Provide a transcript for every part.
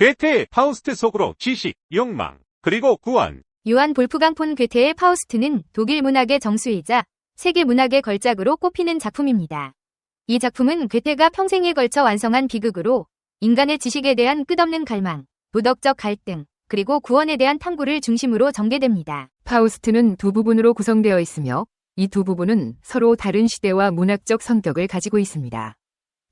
괴테의 파우스트 속으로 지식, 욕망, 그리고 구원. 요한 볼프강 폰 괴테의 파우스트는 독일 문학의 정수이자 세계 문학의 걸작으로 꼽히는 작품입니다. 이 작품은 괴테가 평생에 걸쳐 완성한 비극으로 인간의 지식에 대한 끝없는 갈망, 도덕적 갈등, 그리고 구원에 대한 탐구를 중심으로 전개됩니다. 파우스트는 두 부분으로 구성되어 있으며 이 두 부분은 서로 다른 시대와 문학적 성격을 가지고 있습니다.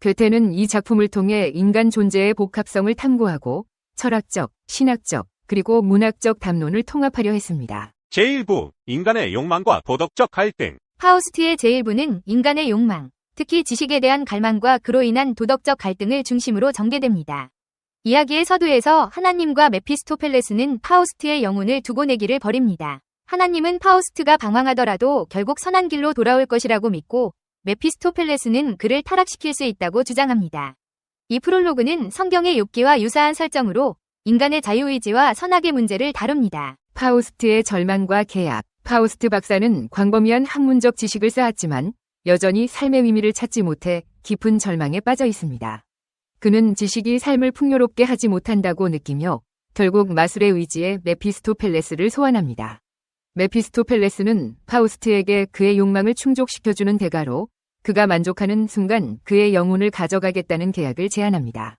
괴테는 이 작품을 통해 인간 존재의 복합성을 탐구하고 철학적, 신학적, 그리고 문학적 담론을 통합하려 했습니다. 제1부, 인간의 욕망과 도덕적 갈등. 파우스트의 제1부는 인간의 욕망, 특히 지식에 대한 갈망과 그로 인한 도덕적 갈등을 중심으로 전개됩니다. 이야기의 서두에서 하나님과 메피스토펠레스는 파우스트의 영혼을 두고 내기를 벌입니다. 하나님은 파우스트가 방황하더라도 결국 선한 길로 돌아올 것이라고 믿고 메피스토펠레스는 그를 타락시킬 수 있다고 주장합니다. 이 프롤로그는 성경의 욥기와 유사한 설정으로 인간의 자유의지와 선악의 문제를 다룹니다. 파우스트의 절망과 계약. 파우스트 박사는 광범위한 학문적 지식을 쌓았지만 여전히 삶의 의미를 찾지 못해 깊은 절망에 빠져 있습니다. 그는 지식이 삶을 풍요롭게 하지 못한다고 느끼며 결국 마술의 의지에 메피스토펠레스를 소환합니다. 메피스토펠레스는 파우스트에게 그의 욕망을 충족시켜주는 대가로 그가 만족하는 순간 그의 영혼을 가져가겠다는 계약을 제안합니다.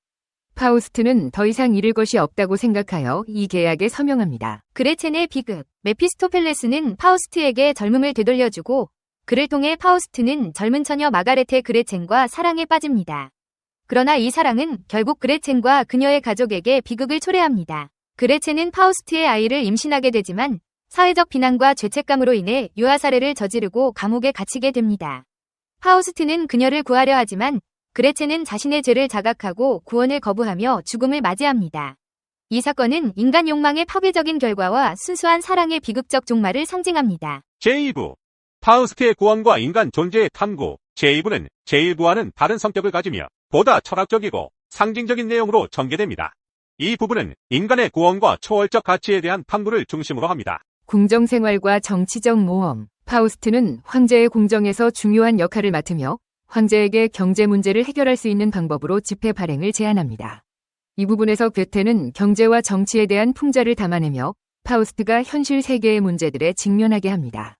파우스트는 더 이상 잃을 것이 없다고 생각하여 이 계약에 서명합니다. 그레첸의 비극. 메피스토펠레스는 파우스트에게 젊음을 되돌려주고 그를 통해 파우스트는 젊은 처녀 마가레테 그레첸과 사랑에 빠집니다. 그러나 이 사랑은 결국 그레첸과 그녀의 가족에게 비극을 초래합니다. 그레첸은 파우스트의 아이를 임신하게 되지만 사회적 비난과 죄책감으로 인해 유아살해를 저지르고 감옥에 갇히게 됩니다. 파우스트는 그녀를 구하려 하지만 그레첸은 자신의 죄를 자각하고 구원을 거부하며 죽음을 맞이합니다. 이 사건은 인간 욕망의 파괴적인 결과와 순수한 사랑의 비극적 종말을 상징합니다. 제2부, 파우스트의 구원과 인간 존재의 탐구. 제2부는 제1부와는 다른 성격을 가지며 보다 철학적이고 상징적인 내용으로 전개됩니다. 이 부분은 인간의 구원과 초월적 가치에 대한 탐구를 중심으로 합니다. 궁정생활과 정치적 모험. 파우스트는 황제의 궁정에서 중요한 역할을 맡으며 황제에게 경제 문제를 해결할 수 있는 방법으로 집회 발행을 제안합니다. 이 부분에서 괴테는 경제와 정치에 대한 풍자를 담아내며 파우스트가 현실 세계의 문제들에 직면하게 합니다.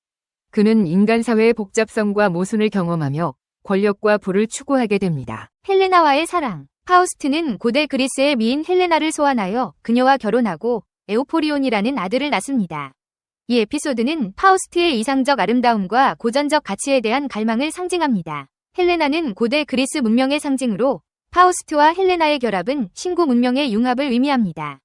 그는 인간 사회의 복잡성과 모순을 경험하며 권력과 부를 추구하게 됩니다. 헬레나와의 사랑. 파우스트는 고대 그리스의 미인 헬레나를 소환하여 그녀와 결혼하고 에오포리온이라는 아들을 낳습니다. 이 에피소드는 파우스트의 이상적 아름다움과 고전적 가치에 대한 갈망을 상징합니다. 헬레나는 고대 그리스 문명의 상징으로 파우스트와 헬레나의 결합은 신구 문명의 융합을 의미합니다.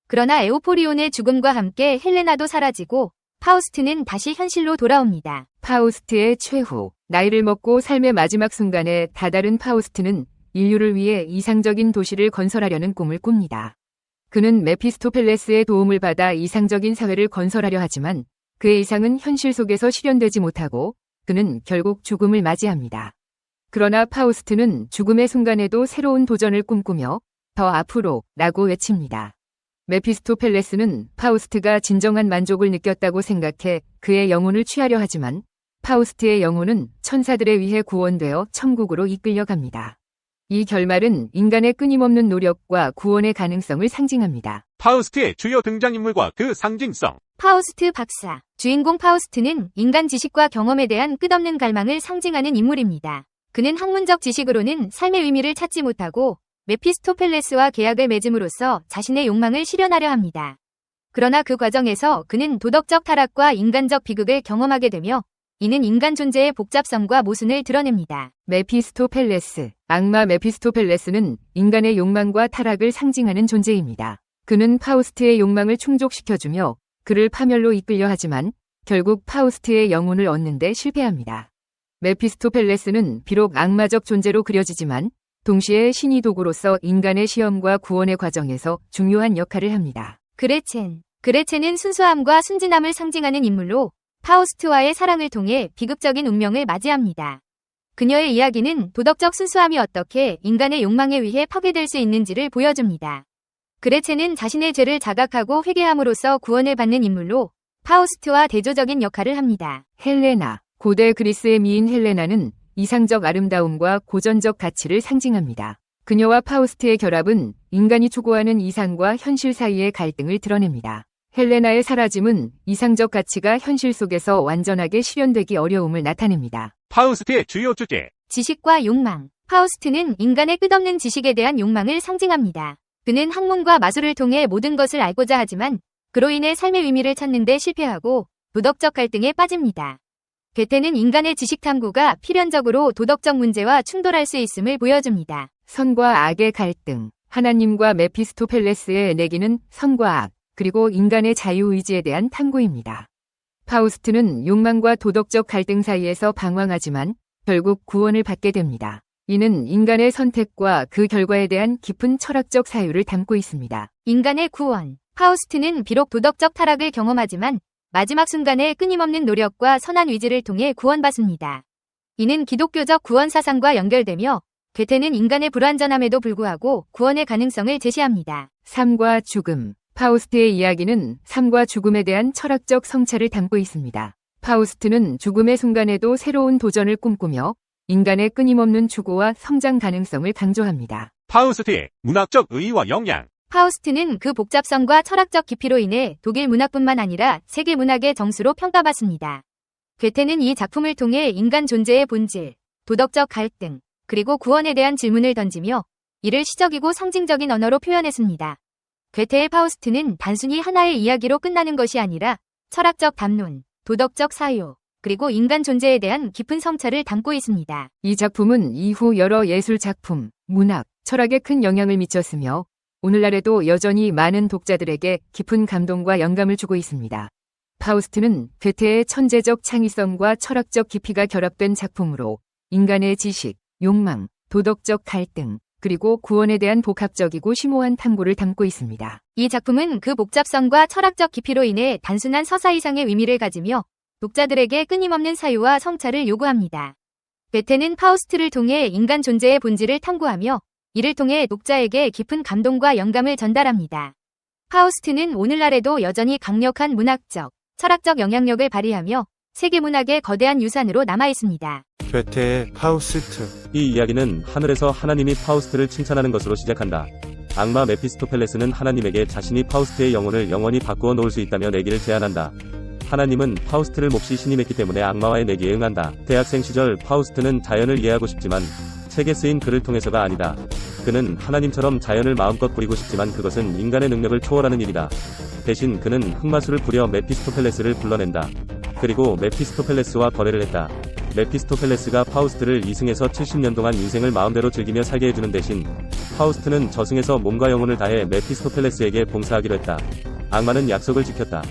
그러나 에오포리온의 죽음과 함께 헬레나도 사라지고 파우스트는 다시 현실로 돌아옵니다. 파우스트의 최후. 나이를 먹고 삶의 마지막 순간에 다다른 파우스트는 인류를 위해 이상적인 도시를 건설하려는 꿈을 꿉니다. 그는 메피스토펠레스의 도움을 받아 이상적인 사회를 건설하려 하지만 그의 이상은 현실 속에서 실현되지 못하고 그는 결국 죽음을 맞이합니다. 그러나 파우스트는 죽음의 순간에도 새로운 도전을 꿈꾸며 더 앞으로 라고 외칩니다. 메피스토펠레스는 파우스트가 진정한 만족을 느꼈다고 생각해 그의 영혼을 취하려 하지만 파우스트의 영혼은 천사들에 의해 구원되어 천국으로 이끌려갑니다. 이 결말은 인간의 끊임없는 노력과 구원의 가능성을 상징합니다. 파우스트의 주요 등장인물과 그 상징성. 파우스트 박사. 주인공 파우스트는 인간 지식과 경험에 대한 끝없는 갈망을 상징하는 인물입니다. 그는 학문적 지식으로는 삶의 의미를 찾지 못하고 메피스토펠레스와 계약을 맺음으로써 자신의 욕망을 실현하려 합니다. 그러나 그 과정에서 그는 도덕적 타락과 인간적 비극을 경험하게 되며 이는 인간 존재의 복잡성과 모순을 드러냅니다. 메피스토펠레스. 악마 메피스토펠레스는 인간의 욕망과 타락을 상징하는 존재입니다. 그는 파우스트의 욕망을 충족시켜주며 그를 파멸로 이끌려 하지만 결국 파우스트의 영혼을 얻는 데 실패합니다. 메피스토펠레스는 비록 악마적 존재로 그려지지만 동시에 신의 도구로서 인간의 시험과 구원의 과정에서 중요한 역할을 합니다. 그레첸. 그레첸은 순수함과 순진함을 상징하는 인물로 파우스트와의 사랑을 통해 비극적인 운명을 맞이합니다. 그녀의 이야기는 도덕적 순수함이 어떻게 인간의 욕망에 의해 파괴될 수 있는지를 보여줍니다. 그레첸은 자신의 죄를 자각하고 회개함으로써 구원을 받는 인물로 파우스트와 대조적인 역할을 합니다. 헬레나. 고대 그리스의 미인 헬레나는 이상적 아름다움과 고전적 가치를 상징합니다. 그녀와 파우스트의 결합은 인간이 추구하는 이상과 현실 사이의 갈등을 드러냅니다. 헬레나의 사라짐은 이상적 가치가 현실 속에서 완전하게 실현되기 어려움을 나타냅니다. 파우스트의 주요 주제. 지식과 욕망. 파우스트는 인간의 끝없는 지식에 대한 욕망을 상징합니다. 그는 학문과 마술을 통해 모든 것을 알고자 하지만 그로 인해 삶의 의미를 찾는 데 실패하고 도덕적 갈등에 빠집니다. 괴테는 인간의 지식 탐구가 필연적으로 도덕적 문제와 충돌할 수 있음을 보여줍니다. 선과 악의 갈등. 하나님과 메피스토펠레스의 내기는 선과 악, 그리고 인간의 자유의지에 대한 탐구입니다. 파우스트는 욕망과 도덕적 갈등 사이에서 방황하지만 결국 구원을 받게 됩니다. 이는 인간의 선택과 그 결과에 대한 깊은 철학적 사유를 담고 있습니다. 인간의 구원. 파우스트는 비록 도덕적 타락을 경험하지만 마지막 순간에 끊임없는 노력과 선한 의지를 통해 구원받습니다. 이는 기독교적 구원 사상과 연결되며 괴테는 인간의 불완전함에도 불구하고 구원의 가능성을 제시합니다. 삶과 죽음. 파우스트의 이야기는 삶과 죽음에 대한 철학적 성찰을 담고 있습니다. 파우스트는 죽음의 순간에도 새로운 도전을 꿈꾸며 인간의 끊임없는 추구와 성장 가능성을 강조합니다. 파우스트의 문학적 의의와 영향. 파우스트는 그 복잡성과 철학적 깊이로 인해 독일 문학뿐만 아니라 세계 문학의 정수로 평가받습니다. 괴테는 이 작품을 통해 인간 존재의 본질, 도덕적 갈등, 그리고 구원에 대한 질문을 던지며 이를 시적이고 상징적인 언어로 표현했습니다. 괴테의 파우스트는 단순히 하나의 이야기로 끝나는 것이 아니라 철학적 담론, 도덕적 사유, 그리고 인간 존재에 대한 깊은 성찰을 담고 있습니다. 이 작품은 이후 여러 예술 작품, 문학, 철학에 큰 영향을 미쳤으며 오늘날에도 여전히 많은 독자들에게 깊은 감동과 영감을 주고 있습니다. 파우스트는 괴테의 천재적 창의성과 철학적 깊이가 결합된 작품으로 인간의 지식, 욕망, 도덕적 갈등, 그리고 구원에 대한 복합적이고 심오한 탐구를 담고 있습니다. 이 작품은 그 복잡성과 철학적 깊이로 인해 단순한 서사 이상의 의미를 가지며 독자들에게 끊임없는 사유와 성찰을 요구합니다. 괴테는 파우스트를 통해 인간 존재의 본질을 탐구하며 이를 통해 독자에게 깊은 감동과 영감을 전달합니다. 파우스트는 오늘날에도 여전히 강력한 문학적, 철학적 영향력을 발휘하며 세계 문학의 거대한 유산으로 남아있습니다. 괴테의 파우스트. 이 이야기는 하늘에서 하나님이 파우스트를 칭찬하는 것으로 시작한다. 악마 메피스토펠레스는 하나님에게 자신이 파우스트의 영혼을 영원히 바꾸어 놓을 수 있다며 내기를 제안한다. 하나님은 파우스트를 몹시 신임했기 때문에 악마와의 내기에 응한다. 대학생 시절 파우스트는 자연을 이해하고 싶지만 책에 쓰인 글을 통해서가 아니다. 그는 하나님처럼 자연을 마음껏 부리고 싶지만 그것은 인간의 능력을 초월하는 일이다. 대신 그는 흑마술을 부려 메피스토펠레스를 불러낸다. 그리고 메피스토펠레스와 거래를 했다. 메피스토펠레스가 파우스트를 이승에서 70년 동안 인생을 마음대로 즐기며 살게 해주는 대신 파우스트는 저승에서 몸과 영혼을 다해 메피스토펠레스에게 봉사하기로 했다. 악마는 약속을 지켰다.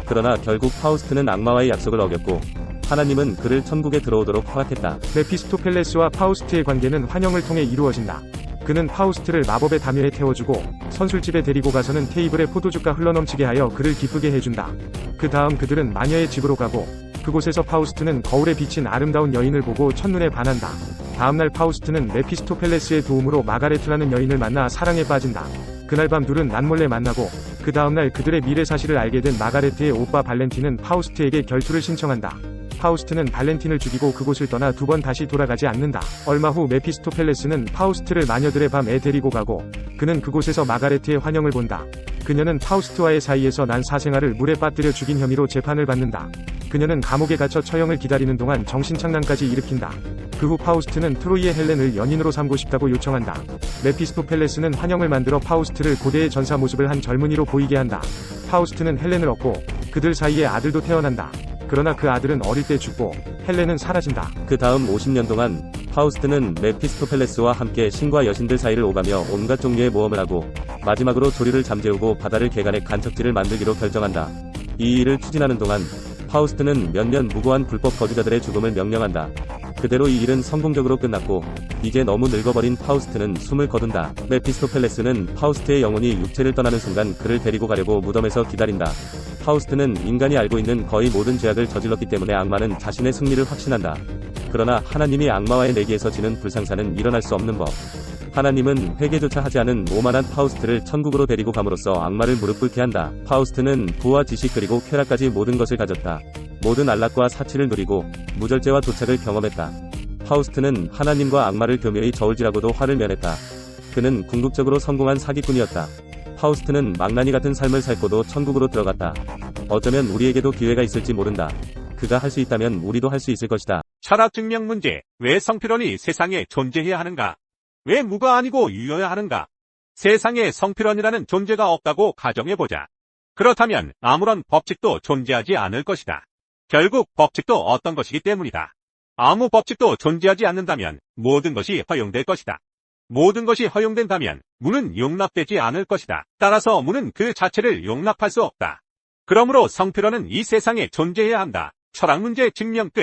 그러나 결국 파우스트는 악마와의 약속을 어겼고 하나님은 그를 천국에 들어오도록 허락했다. 메피스토펠레스와 파우스트의 관계는 환영을 통해 이루어진다. 그는 파우스트를 마법의 담요에 태워주고 선술집에 데리고 가서는 테이블에 포도주가 흘러넘치게 하여 그를 기쁘게 해준다. 그 다음 그들은 마녀의 집으로 가고 그곳에서 파우스트는 거울에 비친 아름다운 여인을 보고 첫눈에 반한다. 다음날 파우스트는 메피스토펠레스의 도움으로 마가레트라는 여인을 만나 사랑에 빠진다. 그날 밤 둘은 남몰래 만나고 그 다음날 그들의 미래 사실을 알게 된 마가레트의 오빠 발렌틴은 파우스트에게 결투를 신청한다. 파우스트는 발렌틴을 죽이고 그곳을 떠나 두 번 다시 돌아가지 않는다. 얼마 후 메피스토펠레스는 파우스트를 마녀들의 밤에 데리고 가고 그는 그곳에서 마가레트의 환영을 본다. 그녀는 파우스트와의 사이에서 난 사생아를 물에 빠뜨려 죽인 혐의로 재판을 받는다. 그녀는 감옥에 갇혀 처형을 기다리는 동안 정신착란까지 일으킨다. 그 후 파우스트는 트로이의 헬렌을 연인으로 삼고 싶다고 요청한다. 메피스토펠레스는 환영을 만들어 파우스트를 고대의 전사 모습을 한 젊은이로 보이게 한다. 파우스트는 헬렌을 얻고 그들 사이에 아들도 태어난다. 그러나 그 아들은 어릴 때 죽고 헬렌은 사라진다. 그 다음 50년 동안 파우스트는 메피스토펠레스와 함께 신과 여신들 사이를 오가며 온갖 종류의 모험을 하고 마지막으로 조류를 잠재우고 바다를 개간해 간척지를 만들기로 결정한다. 이 일을 추진하는 동안 파우스트는 몇몇 무고한 불법 거주자들의 죽음을 명령한다. 그대로 이 일은 성공적으로 끝났고 이제 너무 늙어버린 파우스트는 숨을 거둔다. 메피스토펠레스는 파우스트의 영혼이 육체를 떠나는 순간 그를 데리고 가려고 무덤에서 기다린다. 파우스트는 인간이 알고 있는 거의 모든 죄악을 저질렀기 때문에 악마는 자신의 승리를 확신한다. 그러나 하나님이 악마와의 내기에서 지는 불상사는 일어날 수 없는 법. 하나님은 회개조차 하지 않은 오만한 파우스트를 천국으로 데리고 감으로써 악마를 무릎 꿇게 한다. 파우스트는 부와 지식 그리고 쾌락까지 모든 것을 가졌다. 모든 안락과 사치를 누리고 무절제와 도착을 경험했다. 파우스트는 하나님과 악마를 교묘히 저울질하고도 화를 면했다. 그는 궁극적으로 성공한 사기꾼이었다. 파우스트는 망나니 같은 삶을 살고도 천국으로 들어갔다. 어쩌면 우리에게도 기회가 있을지 모른다. 그가 할 수 있다면 우리도 할 수 있을 것이다. 철학 증명 문제. 왜 성필원이 세상에 존재해야 하는가? 왜 무가 아니고 유여야 하는가? 세상에 성필원이라는 존재가 없다고 가정해보자. 그렇다면 아무런 법칙도 존재하지 않을 것이다. 결국 법칙도 어떤 것이기 때문이다. 아무 법칙도 존재하지 않는다면 모든 것이 허용될 것이다. 모든 것이 허용된다면 무는 용납되지 않을 것이다. 따라서 무는 그 자체를 용납할 수 없다. 그러므로 성필원은 이 세상에 존재해야 한다. 철학 문제 증명 끝.